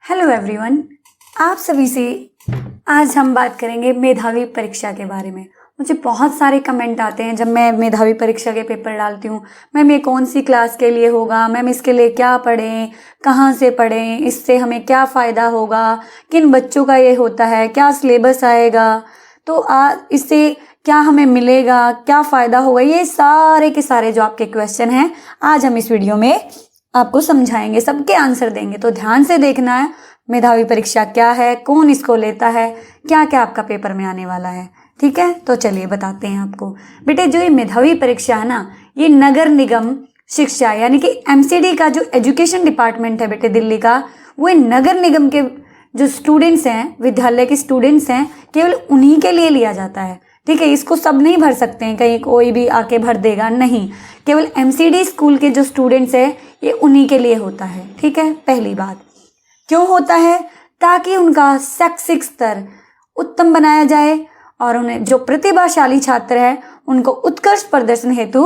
Hello everyone, आप सभी से आज हम बात करेंगे मेधावी परीक्षा के बारे में। मुझे बहुत सारे कमेंट आते हैं जब मैं मेधावी परीक्षा के पेपर डालती हूँ। मैम ये कौन सी क्लास के लिए होगा, मैम इसके लिए क्या पढ़ें, कहाँ से पढ़ें, इससे हमें क्या फ़ायदा होगा, किन बच्चों का ये होता है, क्या सिलेबस आएगा, तो इससे क्या हमें मिलेगा, क्या फ़ायदा होगा। ये सारे के सारे जो आपके क्वेश्चन हैं आज हम इस वीडियो में आपको समझाएंगे, सबके आंसर देंगे। तो ध्यान से देखना है मेधावी परीक्षा क्या है, कौन इसको लेता है, क्या क्या आपका पेपर में आने वाला है। ठीक है, तो चलिए बताते हैं आपको। बेटे जो ये मेधावी परीक्षा है ना, ये नगर निगम शिक्षा यानी कि एमसीडी का जो एजुकेशन डिपार्टमेंट है बेटे दिल्ली का, वो नगर निगम के जो स्टूडेंट्स हैं, विद्यालय के स्टूडेंट्स हैं, केवल उन्हीं के लिए लिया जाता है। ठीक है, इसको सब नहीं भर सकते हैं, कहीं कोई भी आके भर देगा, नहीं। केवल एमसीडी स्कूल के जो स्टूडेंट्स हैं ये उन्हीं के लिए होता है। ठीक है, पहली बात क्यों होता है, ताकि उनका शैक्षिक स्तर उत्तम बनाया जाए और उन्हें जो प्रतिभाशाली छात्र है उनको उत्कृष्ट प्रदर्शन हेतु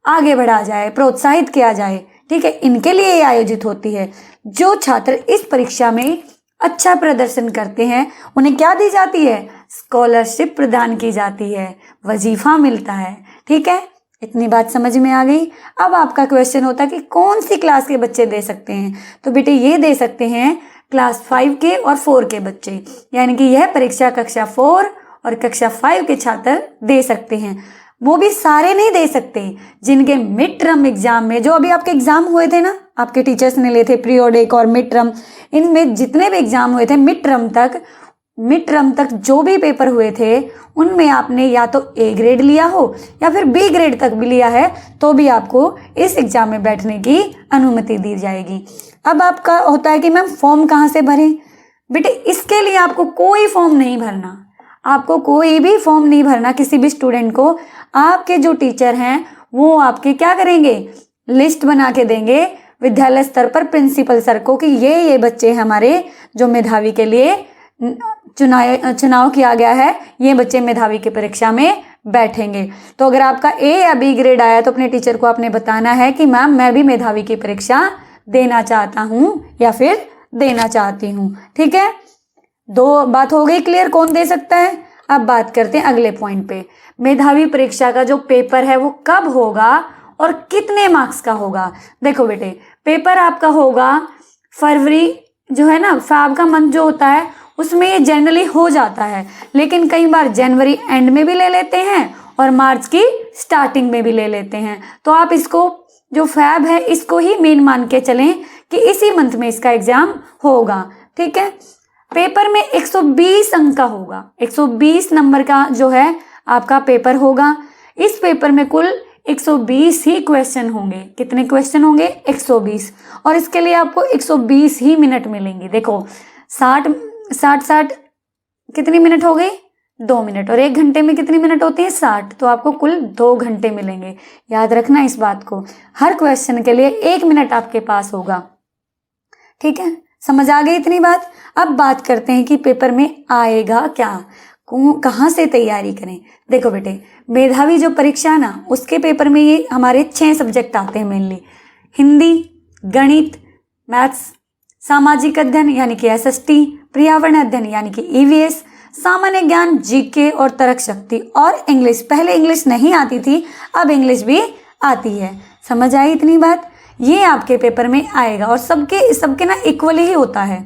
आगे बढ़ा जाए, प्रोत्साहित किया जाए। ठीक है, इनके लिए ये आयोजित होती है। जो छात्र इस परीक्षा में अच्छा प्रदर्शन करते हैं उन्हें क्या दी जाती है, स्कॉलरशिप प्रदान की जाती है, वजीफा मिलता है। ठीक है, इतनी बात समझ में आ गई। अब आपका क्वेश्चन होता है कि कौन सी क्लास के बच्चे दे सकते हैं, तो बेटे ये दे सकते हैं क्लास 5 के और 4 के बच्चे, यानी कि यह परीक्षा कक्षा 4 और कक्षा 5 के छात्र दे सकते हैं। वो भी सारे नहीं दे सकते, जिनके मिड टर्म एग्जाम में, जो अभी आपके एग्जाम हुए थे ना, आपके टीचर्स ने लिए थे पीरियोडिक और मिड टर्म, इनमें जितने भी एग्जाम हुए थे मिड टर्म तक जो भी पेपर हुए थे उनमें आपने या तो ए ग्रेड लिया हो या फिर बी ग्रेड तक भी लिया है तो भी आपको इस एग्जाम में बैठने की अनुमति दी जाएगी। अब आपका होता है कि मैम फॉर्म कहाँ से भरें। बेटे इसके लिए आपको कोई फॉर्म नहीं भरना, आपको कोई भी फॉर्म नहीं भरना। किसी भी स्टूडेंट को आपके जो टीचर हैं वो आपके क्या करेंगे, लिस्ट बना के देंगे विद्यालय स्तर पर प्रिंसिपल सर को कि ये बच्चे हमारे जो मेधावी के लिए चुनाव किया गया है, ये बच्चे मेधावी की परीक्षा में बैठेंगे। तो अगर आपका ए या बी ग्रेड आया तो अपने टीचर को आपने बताना है कि मैम मैं भी मेधावी की परीक्षा देना चाहता हूँ या फिर देना चाहती हूँ। ठीक है, दो बात हो गई क्लियर, कौन दे सकता है। अब बात करते हैं अगले पॉइंट पे। मेधावी परीक्षा का जो पेपर है वो कब होगा और कितने मार्क्स का होगा। देखो बेटे पेपर आपका होगा फरवरी, जो है ना फैब का मंथ जो होता है उसमें ये जनरली हो जाता है, लेकिन कई बार जनवरी एंड में भी ले लेते हैं और मार्च की स्टार्टिंग में भी ले लेते हैं। तो आप इसको जो फैब है इसको ही मेन मान के चलें कि इसी मंथ में इसका एग्जाम होगा। ठीक है, पेपर में 120 अंक का होगा, 120 नंबर का जो है आपका पेपर होगा। इस पेपर में कुल 120 ही क्वेश्चन होंगे। कितने क्वेश्चन होंगे, 120, और इसके लिए आपको 120 ही मिनट मिलेंगे। देखो 60 कितनी मिनट हो गई, 2 मिनट, और 1 घंटे में कितनी मिनट होती है, 60, तो आपको कुल 2 घंटे मिलेंगे। याद रखना इस बात को, हर क्वेश्चन के लिए 1 मिनट आपके पास होगा। ठीक है, समझ आ गई इतनी बात। अब बात करते हैं कि पेपर में आएगा क्या, कहाँ से तैयारी करें। देखो बेटे मेधावी जो परीक्षा है ना उसके पेपर में ये हमारे 6 सब्जेक्ट आते हैं मेनली, हिंदी, गणित, मैथ्स, सामाजिक अध्ययन यानी कि एसएसटी, पर्यावरण अध्ययन यानी कि ईवीएस, सामान्य ज्ञान जीके और तर्क शक्ति, और इंग्लिश। पहले इंग्लिश नहीं आती थी, अब इंग्लिश भी आती है। समझ आई इतनी बात। ये आपके पेपर में आएगा और सबके ना इक्वली ही होता है,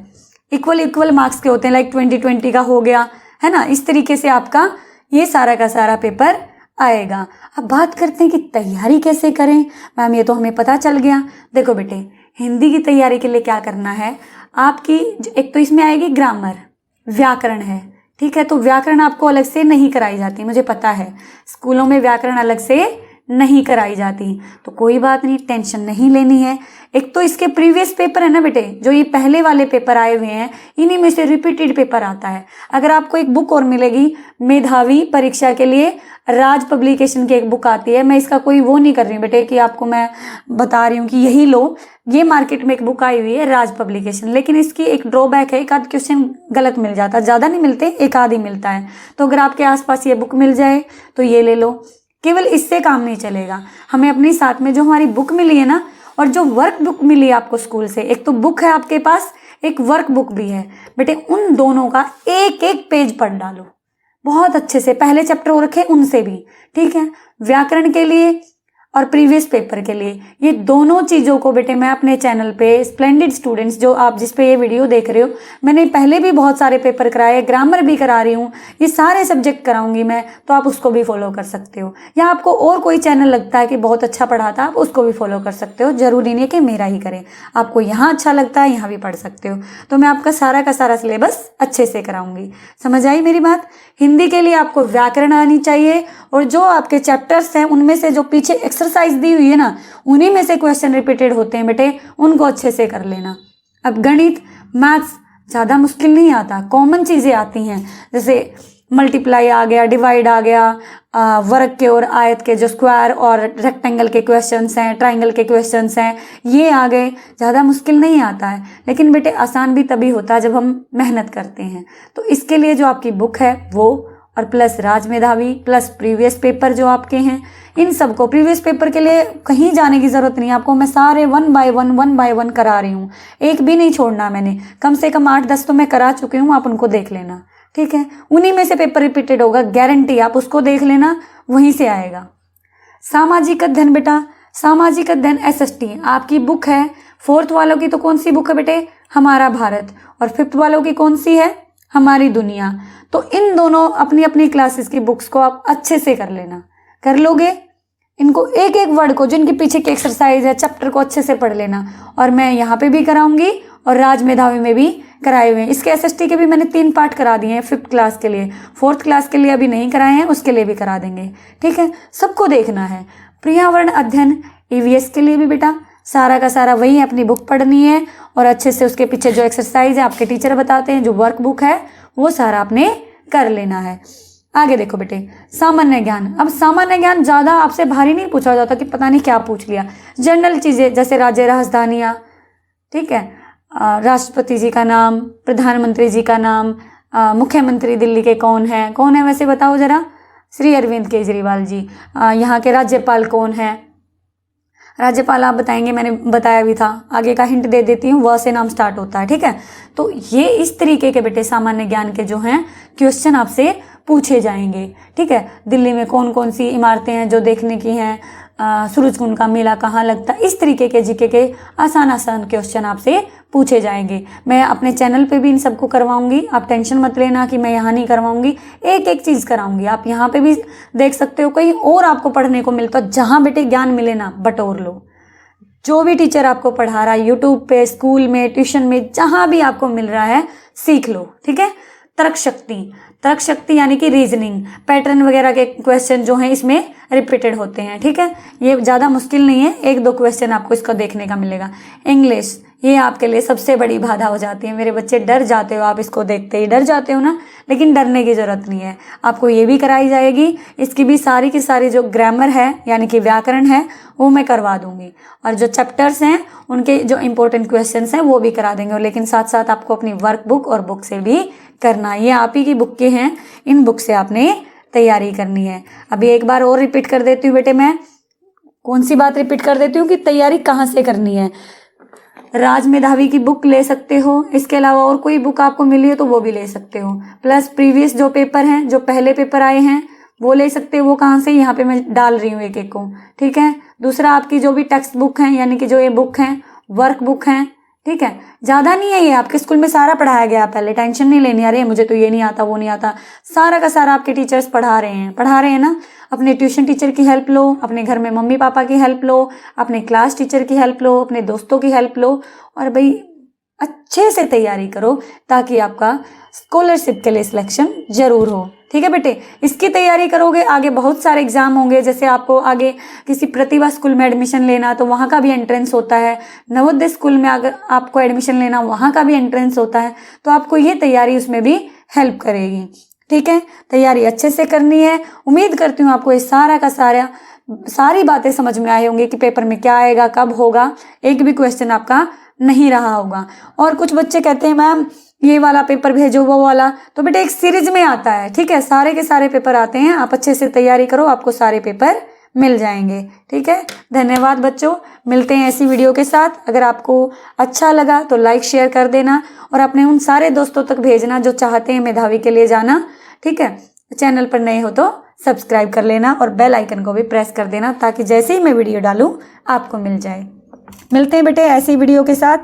इक्वल मार्क्स के होते हैं, लाइक 20 का हो गया है ना। इस तरीके से आपका ये सारा का सारा पेपर आएगा। अब बात करते हैं कि तैयारी कैसे करें। मैम ये तो हमें पता चल गया। देखो बेटे हिंदी की तैयारी के लिए क्या करना है, आपकी एक तो इसमें आएगी ग्रामर, व्याकरण है। ठीक है, तो व्याकरण आपको अलग से नहीं कराई जाती, मुझे पता है स्कूलों में व्याकरण अलग से नहीं कराई जाती, तो कोई बात नहीं, टेंशन नहीं लेनी है। एक तो इसके प्रीवियस पेपर है ना बेटे, जो ये पहले वाले पेपर आए हुए हैं इन्हीं में से रिपीटेड पेपर आता है। अगर आपको एक बुक और मिलेगी मेधावी परीक्षा के लिए, राज पब्लिकेशन की एक बुक आती है। मैं इसका कोई वो नहीं कर रही हूँ बेटे कि आपको मैं बता रही हूँ कि यही लो, ये मार्केट में एक बुक आई हुई है राज पब्लिकेशन, लेकिन इसकी एक ड्रॉबैक है, एक आध क्वेश्चन गलत मिल जाता है, ज़्यादा नहीं मिलते, एक आध ही मिलता है। तो अगर आपके आसपास ये बुक मिल जाए तो ये ले लो। केवल इससे काम नहीं चलेगा, हमें अपने साथ में जो हमारी बुक मिली है ना और जो वर्क बुक मिली है आपको स्कूल से, एक तो बुक है आपके पास, एक वर्क बुक भी है बेटे, उन दोनों का एक एक पेज पढ़ डालो बहुत अच्छे से, पहले चैप्टर हो रखे उनसे भी, ठीक है। व्याकरण के लिए और प्रीवियस पेपर के लिए, ये दोनों चीज़ों को बेटे मैं अपने चैनल पे स्प्लेंडिड स्टूडेंट्स, जो आप जिस पे ये वीडियो देख रहे हो, मैंने पहले भी बहुत सारे पेपर कराए, ग्रामर भी करा रही हूँ, ये सारे सब्जेक्ट कराऊंगी मैं, तो आप उसको भी फॉलो कर सकते हो। या आपको और कोई चैनल लगता है कि बहुत अच्छा पढ़ाता, आप उसको भी फॉलो कर सकते हो, जरूरी नहीं है कि मेरा ही करें। आपको यहाँ अच्छा लगता है यहाँ भी पढ़ सकते हो। तो मैं आपका सारा का सारा सिलेबस अच्छे से कराऊंगी। समझ आई मेरी बात? हिंदी के लिए आपको व्याकरण आनी चाहिए, और जो आपके चैप्टर्स हैं उनमें से जो पीछे एक्सरसाइज दी हुई है ना, उन्हीं में से क्वेश्चन रिपीटेड होते हैं बेटे, उनको अच्छे से कर लेना। अब गणित मैथ्स ज़्यादा मुश्किल नहीं आता, कॉमन चीज़ें आती हैं, जैसे मल्टीप्लाई आ गया, डिवाइड आ गया, वर्ग के और आयत के जो स्क्वायर और रेक्टेंगल के क्वेश्चंस हैं, ट्राइंगल के क्वेश्चंस हैं, ये आ गए। ज़्यादा मुश्किल नहीं आता है, लेकिन बेटे आसान भी तभी होता है जब हम मेहनत करते हैं। तो इसके लिए जो आपकी बुक है वो, और प्लस राज मेधावी, प्लस प्रीवियस पेपर जो आपके हैं, इन सबको प्रीवियस पेपर के लिए कहीं जाने की ज़रूरत नहीं है आपको, मैं सारे वन बाय वन करा रही हूँ, एक भी नहीं छोड़ना मैंने। कम से कम 8-10 तो मैं करा चुकी हूँ, आप उनको देख लेना, ठीक है। उन्हीं में से पेपर रिपीटेड होगा, गारंटी, आप उसको देख लेना, वहीं से आएगा। सामाजिक अध्ययन बेटा, सामाजिक अध्ययन SST आपकी बुक है। 4th वालों की तो कौन सी बुक है बेटे? हमारा भारत। और 5th वालों की कौन सी है? हमारी दुनिया। तो इन दोनों अपनी अपनी क्लासेस की बुक्स को आप अच्छे से कर लेना। कर लोगे? इनको एक एक वर्ड को, जिनके पीछे की एक्सरसाइज है, चैप्टर को अच्छे से पढ़ लेना। और मैं यहाँ पे भी कराऊंगी और राज मेधावी में भी कराए हुए हैं। इसके SST के भी मैंने 3 पार्ट करा दिए हैं 5th क्लास के लिए। 4th क्लास के लिए अभी नहीं कराए हैं, उसके लिए भी करा देंगे, ठीक है। सबको देखना है। पर्यावरण अध्ययन EVS के लिए भी बेटा सारा का सारा वही है, अपनी बुक पढ़नी है और अच्छे से उसके पीछे जो एक्सरसाइज है आपके टीचर बताते हैं, जो वर्क बुक है, वो सारा आपने कर लेना है। आगे देखो बेटे, सामान्य ज्ञान। अब सामान्य ज्ञान ज़्यादा आपसे भारी नहीं पूछा जाता कि पता नहीं क्या पूछ लिया। जनरल चीज़ें जैसे राज्य राजधानियाँ, ठीक है, राष्ट्रपति जी का नाम, प्रधानमंत्री जी का नाम, मुख्यमंत्री दिल्ली के कौन है वैसे बताओ जरा? श्री अरविंद केजरीवाल जी। यहाँ के राज्यपाल कौन है? राज्यपाल आप बताएंगे, मैंने बताया भी था, आगे का हिंट दे देती हूँ, व से नाम स्टार्ट होता है, ठीक है। तो ये इस तरीके के बेटे सामान्य ज्ञान के जो हैं क्वेश्चन आपसे पूछे जाएंगे, ठीक है। दिल्ली में कौन कौन सी इमारतें हैं जो देखने की हैं, सूरजकुंड का मेला कहाँ लगता है, इस तरीके के जीके के आसान क्वेश्चन आपसे पूछे जाएंगे। मैं अपने चैनल पे भी इन सबको करवाऊंगी, आप टेंशन मत लेना कि मैं यहाँ नहीं करवाऊंगी, एक एक चीज़ कराऊंगी। आप यहाँ पे भी देख सकते हो, कहीं और आपको पढ़ने को मिलता है, जहाँ बेटे ज्ञान मिले ना बटोर लो। जो भी टीचर आपको पढ़ा रहा है, यूट्यूब पे, स्कूल में, ट्यूशन में, जहाँ भी आपको मिल रहा है सीख लो, ठीक है। तर्क शक्ति यानी कि रीजनिंग, पैटर्न वगैरह के क्वेश्चन जो हैं इसमें रिपीटेड होते हैं, ठीक है। ये ज़्यादा मुश्किल नहीं है, 1-2 क्वेश्चन आपको इसका देखने का मिलेगा। इंग्लिश, ये आपके लिए सबसे बड़ी बाधा हो जाती है। मेरे बच्चे डर जाते हो, आप इसको देखते ही डर जाते हो ना, लेकिन डरने की ज़रूरत नहीं है, आपको ये भी कराई जाएगी। इसकी भी सारी की सारी जो ग्रामर है यानी कि व्याकरण है वो मैं करवा दूंगी, और जो चैप्टर्स हैं उनके जो इंपॉर्टेंट क्वेश्चंस हैं वो भी करा देंगे। लेकिन साथ साथ आपको अपनी वर्क बुक और बुक से भी करना, ये आप ही की बुक के हैं, इन बुक से आपने तैयारी करनी है। अभी एक बार और रिपीट कर देती हूँ बेटे, मैं कौन सी बात रिपीट कर देती हूँ कि तैयारी कहाँ से करनी है। राज मेधावी की बुक ले सकते हो, इसके अलावा और कोई बुक आपको मिली है तो वो भी ले सकते हो। प्लस प्रीवियस जो पेपर हैं, जो पहले पेपर आए हैं वो ले सकते हो। वो कहाँ से? यहाँ पे मैं डाल रही हूँ एक एक को, ठीक है। दूसरा आपकी जो भी टेक्स्ट बुक है यानी कि जो ये बुक हैं, वर्क बुक हैं, ठीक है। ज़्यादा नहीं है, ये आपके स्कूल में सारा पढ़ाया गया, पहले टेंशन नहीं लेनी। अरे मुझे तो ये नहीं आता, वो नहीं आता, सारा का सारा आपके टीचर्स पढ़ा रहे हैं ना। अपने ट्यूशन टीचर की हेल्प लो, अपने घर में मम्मी पापा की हेल्प लो, अपने क्लास टीचर की हेल्प लो, अपने दोस्तों की हेल्प लो, और भाई अच्छे से तैयारी करो ताकि आपका स्कॉलरशिप के लिए सिलेक्शन जरूर हो, ठीक है बेटे। इसकी तैयारी करोगे, आगे बहुत सारे एग्जाम होंगे, जैसे आपको आगे किसी प्रतिभा स्कूल में एडमिशन लेना तो वहाँ का भी एंट्रेंस होता है, नवोदय स्कूल में अगर आपको एडमिशन लेना वहाँ का भी एंट्रेंस होता है, तो आपको ये तैयारी उसमें भी हेल्प करेगी, ठीक है। तैयारी अच्छे से करनी है। उम्मीद करती हूँ आपको ये सारा का सारा सारी बातें समझ में आए होंगे कि पेपर में क्या आएगा, कब होगा, एक भी क्वेश्चन आपका नहीं रहा होगा। और कुछ बच्चे कहते हैं मैम ये वाला पेपर भेजो, वो वाला, तो बेटे एक सीरीज में आता है, ठीक है। सारे के सारे पेपर आते हैं, आप अच्छे से तैयारी करो, आपको सारे पेपर मिल जाएंगे। ठीक है, धन्यवाद बच्चों, मिलते हैं ऐसी वीडियो के साथ। अगर आपको अच्छा लगा तो लाइक शेयर कर देना और अपने उन सारे दोस्तों तक भेजना जो चाहते हैं मेधावी के लिए जाना। ठीक है, चैनल पर नए हो तो सब्सक्राइब कर लेना और बेल आइकन को भी प्रेस कर देना ताकि जैसे ही मैं वीडियो डालूं आपको मिल जाए। मिलते हैं बेटे ऐसी वीडियो के साथ।